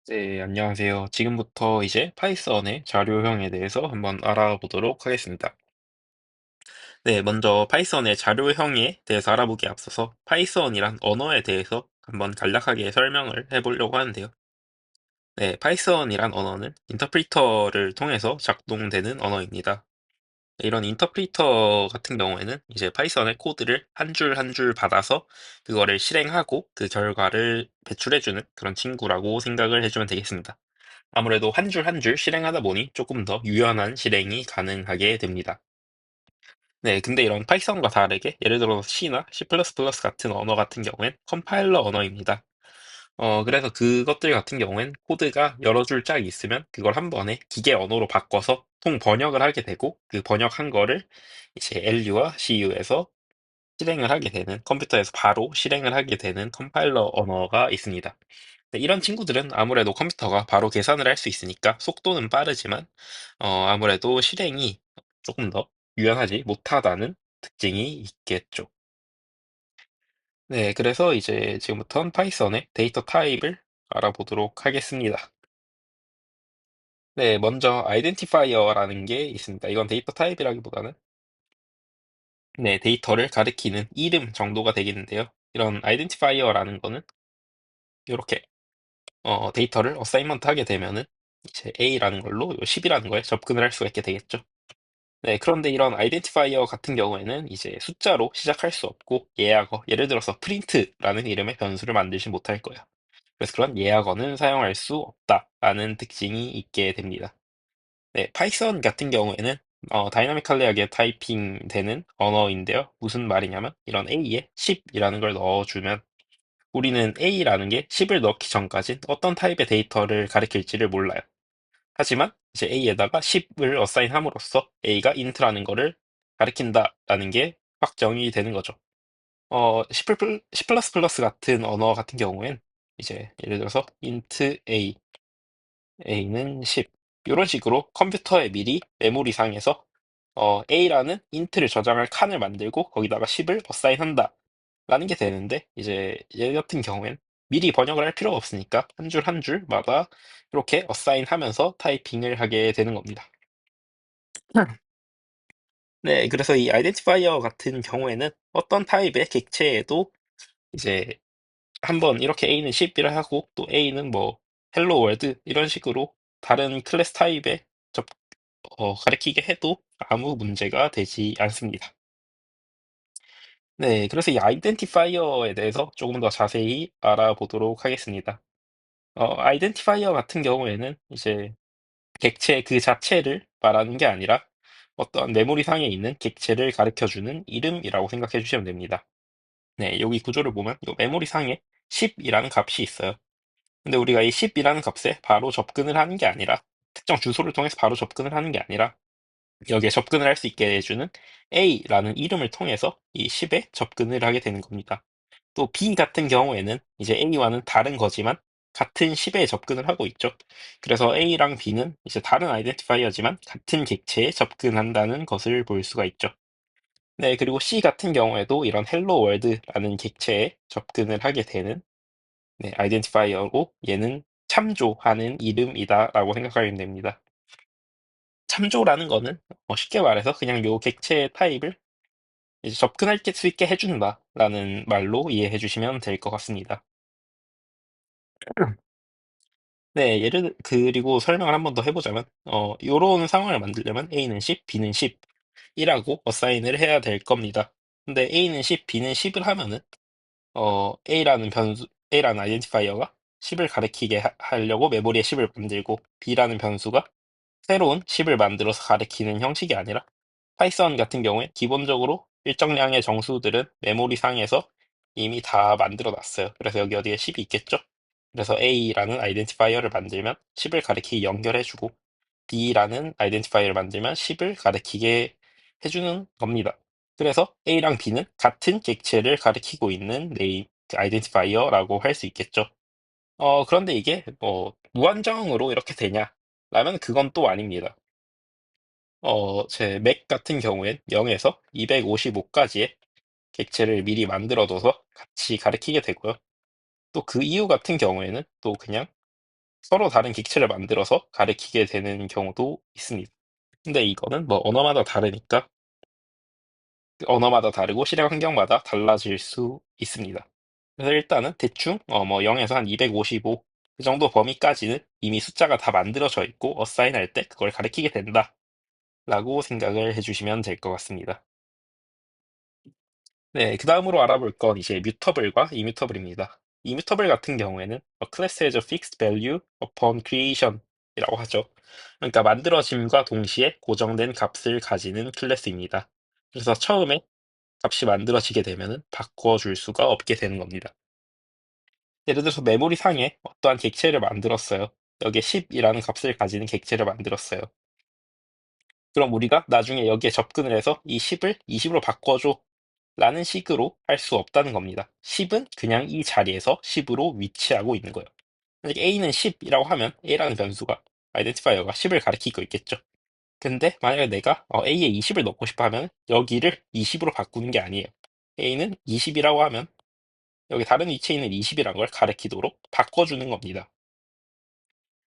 네, 안녕하세요. 지금부터 이제 파이썬의 자료형에 대해서 한번 알아보도록 하겠습니다. 네, 먼저 파이썬의 자료형에 대해서 알아보기에 앞서서 파이썬이란 언어에 대해서 한번 간략하게 설명을 해보려고 하는데요. 네, 파이썬이란 언어는 인터프리터를 통해서 작동되는 언어입니다. 이런 인터프리터 같은 경우에는 이제 파이썬의 코드를 한 줄 한 줄 받아서 그거를 실행하고 그 결과를 배출해주는 그런 친구라고 생각을 해주면 되겠습니다. 아무래도 한 줄 한 줄 실행하다 보니 조금 더 유연한 실행이 가능하게 됩니다. 네, 근데 이런 파이썬과 다르게 예를 들어서 C나 C++ 같은 언어 같은 경우엔 컴파일러 언어입니다. 그래서 그것들 같은 경우엔 코드가 여러 줄 짝 있으면 그걸 한 번에 기계 언어로 바꿔서 통 번역을 하게 되고 그 번역한 거를 이제 LU와 CU에서 실행을 하게 되는 컴퓨터에서 바로 실행을 하게 되는 컴파일러 언어가 있습니다. 네, 이런 친구들은 아무래도 컴퓨터가 바로 계산을 할 수 있으니까 속도는 빠르지만 아무래도 실행이 조금 더 유연하지 못하다는 특징이 있겠죠. 네, 그래서 이제 지금부터는 파이썬의 데이터 타입을 알아보도록 하겠습니다. 네, 먼저 아이덴티파이어라는 게 있습니다. 이건 데이터 타입이라기보다는 네, 데이터를 가리키는 이름 정도가 되겠는데요. 이런 아이덴티파이어라는 거는 이렇게 데이터를 어사인먼트 하게 되면은 이제 A라는 걸로 10이라는 거에 접근을 할 수가 있게 되겠죠. 네, 그런데 이런 아이덴티파이어 같은 경우에는 이제 숫자로 시작할 수 없고 예약어, 예를 들어서 프린트라는 이름의 변수를 만들지 못할 거예요. 그래서 그런 예약어는 사용할 수 없다라는 특징이 있게 됩니다. 네, 파이썬 같은 경우에는 다이나미컬리하게 타이핑 되는 언어인데요. 무슨 말이냐면 이런 A에 10이라는 걸 넣어주면 우리는 A라는 게 10을 넣기 전까진 어떤 타입의 데이터를 가리킬지를 몰라요. 하지만 이제 A에다가 10을 어사인함으로써 A가 int라는 거를 가리킨다라는 게 확정이 되는 거죠. C++ 같은 언어 같은 경우엔 이제 예를 들어서 int A, A는 10 이런 식으로 컴퓨터에 미리 메모리상에서 A라는 int를 저장할 칸을 만들고 거기다가 10을 어사인한다 라는 게 되는데 이제 얘 같은 경우엔 미리 번역을 할 필요가 없으니까 한 줄 한 줄마다 이렇게 어사인하면서 타이핑을 하게 되는 겁니다. 네, 그래서 이 아이덴티파이어 같은 경우에는 어떤 타입의 객체에도 이제 한번 이렇게 A는 10이라 하고 또 A는 뭐 헬로 월드 이런 식으로 다른 클래스 타입에 접, 가리키게 해도 아무 문제가 되지 않습니다. 네, 그래서 이 아이덴티파이어에 대해서 조금 더 자세히 알아보도록 하겠습니다. 아이덴티파이어 같은 경우에는 이제 객체 그 자체를 말하는 게 아니라 어떤 메모리상에 있는 객체를 가리켜주는 이름이라고 생각해 주시면 됩니다. 네, 여기 구조를 보면 이 메모리상에 10이라는 값이 있어요. 근데 우리가 이 10이라는 값에 바로 접근을 하는 게 아니라 특정 주소를 통해서 바로 접근을 하는 게 아니라 여기에 접근을 할 수 있게 해주는 A라는 이름을 통해서 이 10에 접근을 하게 되는 겁니다. 또 B 같은 경우에는 이제 A와는 다른 거지만 같은 10에 접근을 하고 있죠. 그래서 A랑 B는 이제 다른 아이덴티파이어지만 같은 객체에 접근한다는 것을 볼 수가 있죠. 네, 그리고 C 같은 경우에도 이런 헬로 월드라는 객체에 접근을 하게 되는 네, 아이덴티파이어고 얘는 참조하는 이름이다라고 생각하면 됩니다. 참조라는 거는 쉽게 말해서 그냥 요 객체의 타입을 이제 접근할 수 있게 해준다라는 말로 이해해 주시면 될 것 같습니다. 네, 그리고 설명을 한 번 더 해보자면, 요런 상황을 만들려면 A는 10, B는 10이라고 어사인을 해야 될 겁니다. 근데 A는 10, B는 10을 하면은, A라는 아이덴티파이어가 10을 가리키게 하려고 메모리에 10을 만들고, B라는 변수가 새로운 10을 만들어서 가리키는 형식이 아니라, 파이썬 같은 경우에 기본적으로 일정량의 정수들은 메모리 상에서 이미 다 만들어 놨어요. 그래서 여기 어디에 10이 있겠죠? 그래서 A라는 아이덴티파이어를 만들면 10을 가리키게 연결해주고 B라는 아이덴티파이어를 만들면 10을 가리키게 해주는 겁니다. 그래서 A랑 B는 같은 객체를 가리키고 있는 그 아이덴티파이어라고 할 수 있겠죠. 그런데 이게 뭐 무한정으로 이렇게 되냐? 라면 그건 또 아닙니다. 제 맥 같은 경우엔 0에서 255까지의 객체를 미리 만들어둬서 같이 가리키게 되고요. 또 그 이후 같은 경우에는 또 그냥 서로 다른 객체를 만들어서 가리키게 되는 경우도 있습니다. 근데 이거는 뭐 언어마다 다르니까 언어마다 다르고 실행 환경마다 달라질 수 있습니다. 그래서 일단은 대충 뭐 0에서 한 255, 그 정도 범위까지는 이미 숫자가 다 만들어져 있고 어사인할 때 그걸 가리키게 된다라고 생각을 해주시면 될 것 같습니다. 네, 그 다음으로 알아볼 건 이제 뮤터블과 이뮤터블입니다. 이뮤터블 같은 경우에는 a class has a fixed value upon creation이라고 하죠. 그러니까 만들어짐과 동시에 고정된 값을 가지는 클래스입니다. 그래서 처음에 값이 만들어지게 되면은 바꿔줄 수가 없게 되는 겁니다. 예를 들어서 메모리 상에 어떠한 객체를 만들었어요. 여기에 10이라는 값을 가지는 객체를 만들었어요. 그럼 우리가 나중에 여기에 접근을 해서 이 10을 20으로 바꿔줘 라는 식으로 할 수 없다는 겁니다. 10은 그냥 이 자리에서 10으로 위치하고 있는 거예요. 만약 A는 10이라고 하면 A라는 변수가 아이덴티파이어가 10을 가리키고 있겠죠. 근데 만약에 내가 A에 20을 넣고 싶어 하면 여기를 20으로 바꾸는 게 아니에요. A는 20이라고 하면 여기 다른 위치에 있는 20이라는 걸 가리키도록 바꿔주는 겁니다.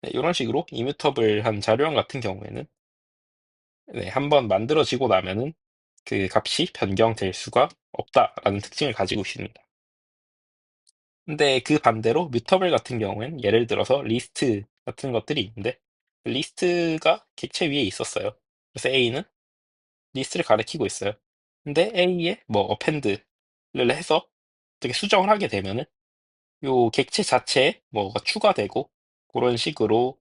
네, 이런 식으로 이뮤터블한 자료형 같은 경우에는 네, 한번 만들어지고 나면은 그 값이 변경될 수가 없다라는 특징을 가지고 있습니다. 근데 그 반대로 뮤터블 같은 경우엔 예를 들어서 리스트 같은 것들이 있는데 리스트가 객체 위에 있었어요. 그래서 A는 리스트를 가리키고 있어요. 근데 A에 뭐 어펜드를 해서 어떻게 수정을 하게 되면은 요 객체 자체에 뭐가 추가되고 그런 식으로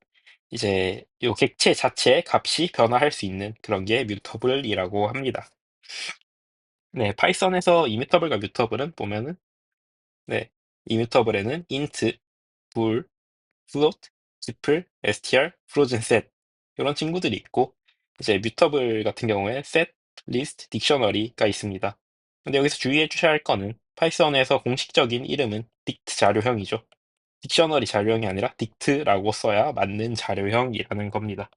이제 요 객체 자체의 값이 변화할 수 있는 그런 게 뮤터블이라고 합니다. 네, 파이썬에서 이뮤터블과 뮤터블은 보면은 네, 이뮤터블에는 int, bool, float, tuple, str, frozen set 이런 친구들이 있고 이제 뮤터블 같은 경우에 set, list, dictionary가 있습니다. 근데 여기서 주의해 주셔야 할 거는 파이썬에서 공식적인 이름은 dict 자료형이죠. 딕셔너리 자료형이 아니라 딕트라고 써야 맞는 자료형이라는 겁니다.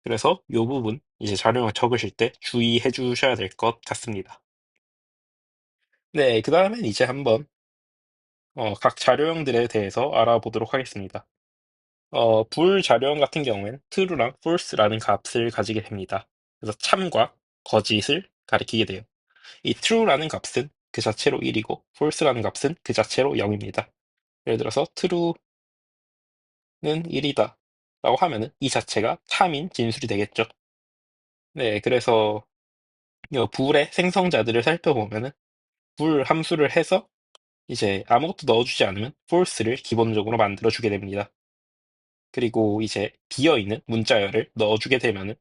그래서 이 부분 이제 자료형 적으실 때 주의해 주셔야 될 것 같습니다. 네, 그 다음엔 이제 한번 각 자료형들에 대해서 알아보도록 하겠습니다. 불 자료형 같은 경우엔 true랑 false라는 값을 가지게 됩니다. 그래서 참과 거짓을 가리키게 돼요. 이 true라는 값은 그 자체로 1이고 false라는 값은 그 자체로 0입니다. 예를 들어서 true는 1이다 라고 하면은 이 자체가 참인 진술이 되겠죠. 네, 그래서 이 불의 생성자들을 살펴보면은 불 함수를 해서 이제 아무것도 넣어주지 않으면 false를 기본적으로 만들어주게 됩니다. 그리고 이제 비어있는 문자열을 넣어주게 되면은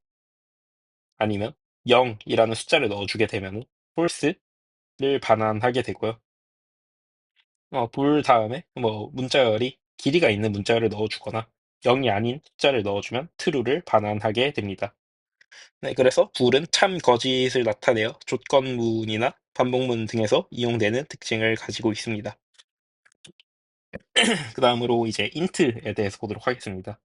아니면 0이라는 숫자를 넣어주게 되면은 false를 반환하게 되고요. 불 다음에 뭐 문자열이 길이가 있는 문자열을 넣어주거나 0이 아닌 숫자를 넣어주면 true를 반환하게 됩니다. 네, 그래서 불은 참 거짓을 나타내어 조건문이나 반복문 등에서 이용되는 특징을 가지고 있습니다. 그 다음으로 이제 int에 대해서 보도록 하겠습니다.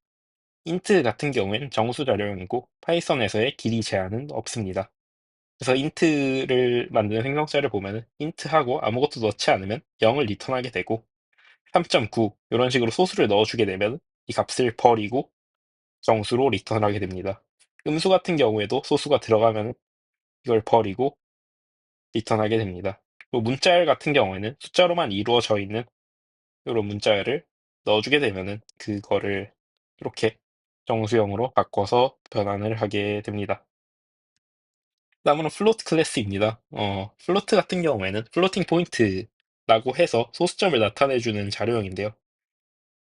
int 같은 경우엔 정수 자료형이고 파이썬에서의 길이 제한은 없습니다. 그래서 int를 만드는 생성자를 보면은 int하고 아무것도 넣지 않으면 0을 리턴하게 되고 3.9 이런 식으로 소수를 넣어주게 되면 이 값을 버리고 정수로 리턴을 하게 됩니다. 음수 같은 경우에도 소수가 들어가면 이걸 버리고 리턴하게 됩니다. 또 문자열 같은 경우에는 숫자로만 이루어져 있는 이런 문자열을 넣어주게 되면은 그거를 이렇게 정수형으로 바꿔서 변환을 하게 됩니다. 다음으로 플로트 클래스입니다. 플로트 같은 경우에는 플로팅 포인트라고 해서 소수점을 나타내주는 자료형인데요.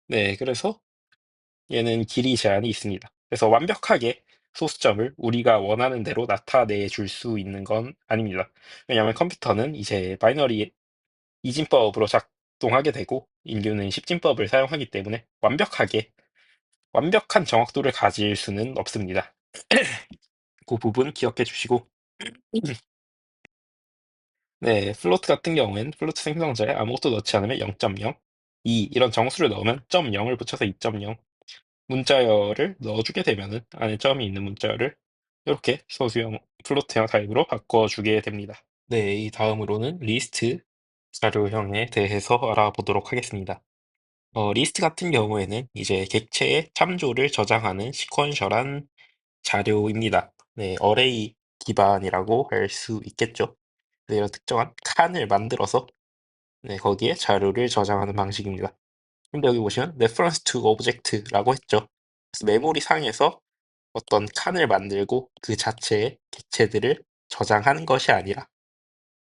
네, 그래서 얘는 길이 제한이 있습니다. 그래서 완벽하게 소수점을 우리가 원하는 대로 나타내 줄 수 있는 건 아닙니다. 왜냐하면 컴퓨터는 이제 바이너리 이진법으로 작동하게 되고 인류는 십진법을 사용하기 때문에 완벽한 정확도를 가질 수는 없습니다. 그 부분 기억해 주시고 네, 플로트 같은 경우엔 플로트 생성자에 아무것도 넣지 않으면 0.0, 2 이런 정수를 넣으면 점 0을 붙여서 2.0 문자열을 넣어주게 되면은 안에 점이 있는 문자열을 이렇게 소수형 플로트형 타입으로 바꿔주게 됩니다. 네, 이 다음으로는 리스트 자료형에 대해서 알아보도록 하겠습니다. 리스트 같은 경우에는 이제 객체의 참조를 저장하는 시퀀셜한 자료입니다. 네, 어레이 기반이라고 할 수 있겠죠. 네, 이런 특정한 칸을 만들어서 네, 거기에 자료를 저장하는 방식입니다. 근데 여기 보시면 reference to object라고 했죠. 그래서 메모리 상에서 어떤 칸을 만들고 그 자체의 객체들을 저장하는 것이 아니라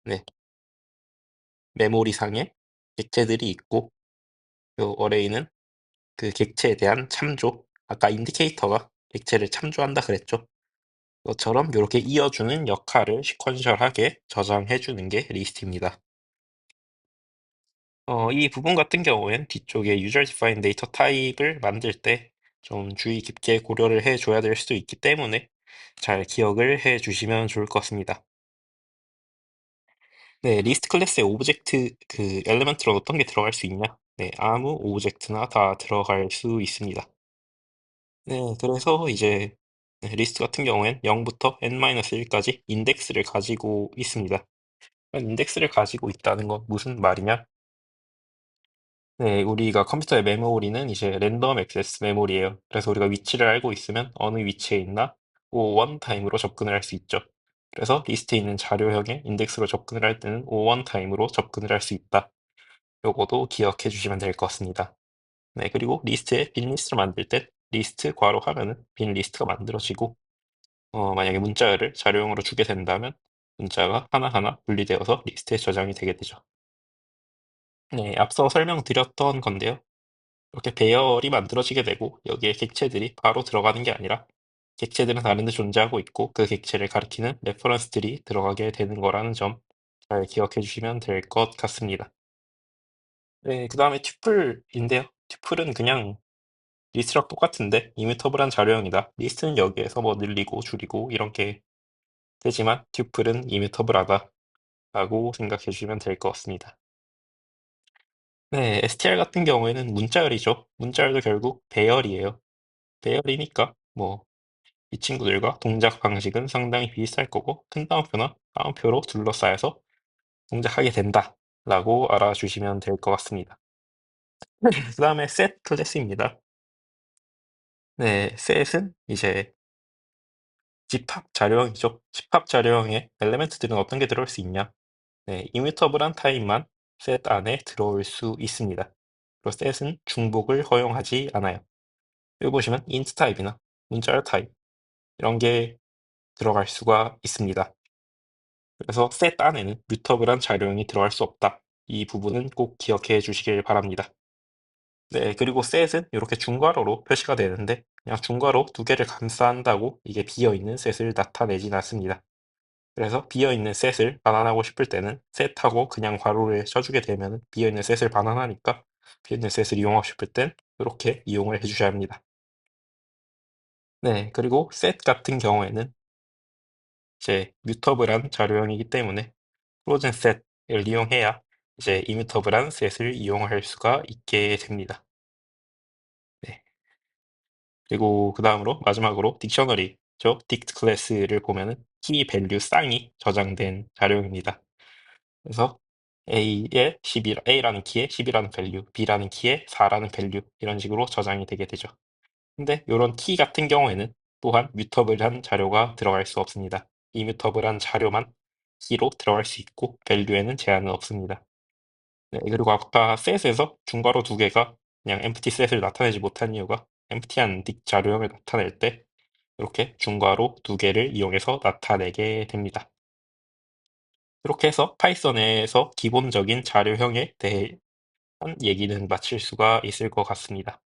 네, 메모리 상에 객체들이 있고 요 어레이는 그 객체에 대한 참조, 아까 인디케이터가 객체를 참조한다 그랬죠. 것처럼 이렇게 이어주는 역할을 시퀀셜하게 저장해주는 게 리스트입니다. 이 부분 같은 경우엔 뒤쪽에 user defined data type을 만들 때 좀 주의 깊게 고려를 해줘야 될 수도 있기 때문에 잘 기억을 해주시면 좋을 것 같습니다. 네, 리스트 클래스의 오브젝트 그 엘리먼트로 어떤 게 들어갈 수 있냐? 네, 아무 오브젝트나 다 들어갈 수 있습니다. 네, 그래서 이제 네, 리스트 같은 경우엔 0부터 n-1까지 인덱스를 가지고 있습니다. 인덱스를 가지고 있다는 건 무슨 말이냐? 네, 우리가 컴퓨터의 메모리는 이제 랜덤 액세스 메모리예요. 그래서 우리가 위치를 알고 있으면 어느 위치에 있나 O1 타임으로 접근을 할 수 있죠. 그래서 리스트에 있는 자료형의 인덱스로 접근을 할 때는 O1 타임으로 접근을 할 수 있다. 요거도 기억해 주시면 될 것 같습니다. 네, 그리고 리스트에 빈 리스트를 만들 때 리스트 괄호 하면은 빈 리스트가 만들어지고 만약에 문자를 자료형으로 주게 된다면 문자가 하나하나 분리되어서 리스트에 저장이 되게 되죠. 네, 앞서 설명드렸던 건데요. 이렇게 배열이 만들어지게 되고 여기에 객체들이 바로 들어가는 게 아니라 객체들은 다른 데 존재하고 있고 그 객체를 가리키는 레퍼런스들이 들어가게 되는 거라는 점 잘 기억해 주시면 될 것 같습니다. 네, 그 다음에 튜플인데요. 튜플은 그냥 리스트랑 똑같은데 이뮤터블한 자료형이다. 리스트는 여기에서 뭐 늘리고 줄이고 이런 게 되지만 튜플은 이뮤터블하다 라고 생각해 주시면 될 것 같습니다. 네, str 같은 경우에는 문자열이죠. 문자열도 결국 배열이에요. 배열이니까 뭐 이 친구들과 동작 방식은 상당히 비슷할 거고 큰 따옴표나 따옴표로 둘러싸여서 동작하게 된다 라고 알아주시면 될 것 같습니다. 그 다음에 set 클래스입니다. 네, set은 이제 집합 자료형이죠. 집합 자료형의 엘리멘트들은 어떤 게 들어올 수 있냐? 네, 이뮤터블한 타입만 set 안에 들어올 수 있습니다. 그리고 set은 중복을 허용하지 않아요. 여기 보시면 int 타입이나 문자열 타입 이런 게 들어갈 수가 있습니다. 그래서 set 안에는 뮤터블한 자료형이 들어갈 수 없다. 이 부분은 꼭 기억해 주시길 바랍니다. 네, 그리고 set은 이렇게 중괄호로 표시가 되는데 그냥 중괄호 두 개를 감싸한다고 이게 비어있는 set을 나타내진 않습니다. 그래서 비어있는 set을 반환하고 싶을 때는 set하고 그냥 괄호를 쳐주게 되면 비어있는 set을 반환하니까 비어있는 set을 이용하고 싶을 땐 이렇게 이용을 해주셔야 합니다. 네, 그리고 set 같은 경우에는 이제 뮤터블한 자료형이기 때문에 프로즌 셋을 이용해야 이제 이뮤터블한 셋을 이용할 수가 있게 됩니다. 네. 그리고 그 다음으로 마지막으로 딕셔너리죠. dict 클래스를 보면은 키 밸류 쌍이 저장된 자료입니다. 그래서 A라는 키에 10이라는 밸류, B라는 키에 4라는 밸류 이런 식으로 저장이 되게 되죠. 근데 이런 키 같은 경우에는 또한 뮤터블한 자료가 들어갈 수 없습니다. 이뮤터블한 자료만 키로 들어갈 수 있고 밸류에는 제한은 없습니다. 네, 그리고 아까 set에서 중괄호 두 개가 그냥 empty set을 나타내지 못한 이유가 empty한 딕 자료형을 나타낼 때 이렇게 중괄호 두 개를 이용해서 나타내게 됩니다. 이렇게 해서 파이썬에서 기본적인 자료형에 대한 얘기는 마칠 수가 있을 것 같습니다.